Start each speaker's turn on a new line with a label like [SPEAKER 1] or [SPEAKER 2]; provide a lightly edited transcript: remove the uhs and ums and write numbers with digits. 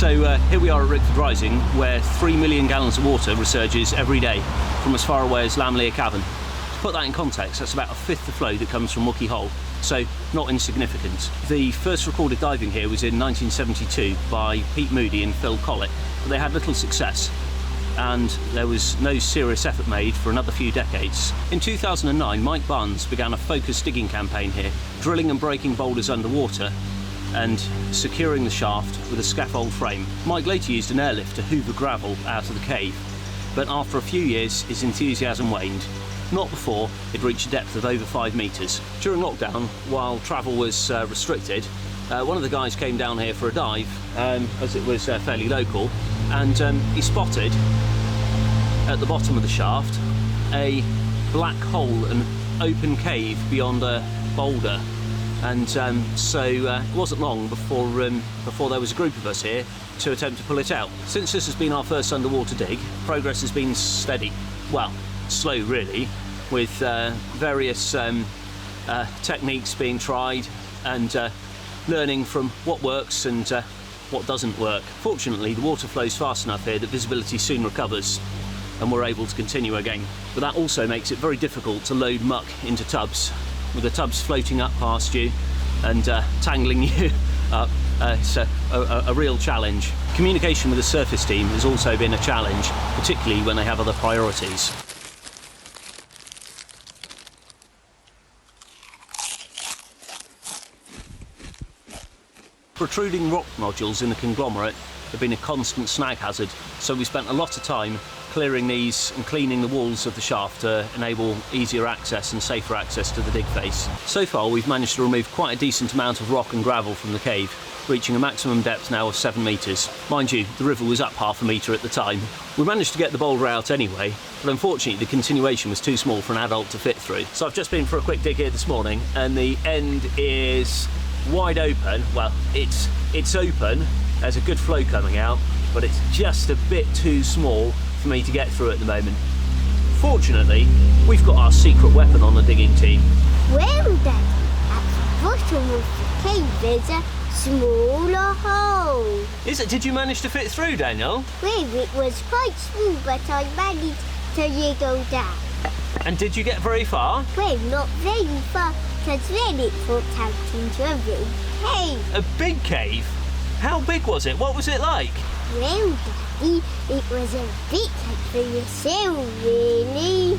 [SPEAKER 1] So here we are at Rickford Rising, where 3 million gallons of water resurges every day from as far away as Lamlear Cavern. To put that in context, that's about a fifth the flow that comes from Wookey Hole, so not insignificant. The first recorded diving here was in 1972 by Pete Moody and Phil Collett, but they had little success, and there was no serious effort made for another few decades. In 2009, Mike Barnes began a focused digging campaign here, drilling and breaking boulders underwater and securing the shaft with a scaffold frame. Mike later used an airlift to hoover gravel out of the cave, but after a few years his enthusiasm waned, not before it reached a depth of over 5 metres. During lockdown, while travel was restricted, one of the guys came down here for a dive, as it was fairly local, and he spotted at the bottom of the shaft a black hole, an open cave beyond a boulder, and so it wasn't long before there was a group of us here to attempt to pull it out. Since this has been our first underwater dig, progress has been steady, well, slow really, with various techniques being tried and learning from what works and what doesn't work. Fortunately, the water flows fast enough here that visibility soon recovers and we're able to continue again. But that also makes it very difficult to load muck into tubs, with the tubs floating up past you and tangling you up. It's a real challenge. Communication with the surface team has also been a challenge, particularly when they have other priorities. Protruding rock nodules in the conglomerate have been a constant snag hazard, so we spent a lot of time clearing these and cleaning the walls of the shaft to enable easier access and safer access to the dig face. So far we've managed to remove quite a decent amount of rock and gravel from the cave, reaching a maximum depth now of 7 metres. Mind you, the river was up half a metre at the time. We managed to get the boulder out anyway, but unfortunately the continuation was too small for an adult to fit through. So I've just been for a quick dig here this morning, and the end is wide open. Well, it's open, there's a good flow coming out, but it's just a bit too small for me to get through at the moment. Fortunately, we've got our secret weapon on the digging team.
[SPEAKER 2] Well then, at the bottom of the cave is a smaller hole.
[SPEAKER 1] Is it? Did you manage to fit through, Daniel?
[SPEAKER 2] Well, it was quite small, but I managed to wriggle down.
[SPEAKER 1] And did you get very far?
[SPEAKER 2] Well, not very far, because then it popped out into a big cave.
[SPEAKER 1] A big cave? How big was it? What was it like?
[SPEAKER 2] Well, Daddy, it was a bit like for yourself, really.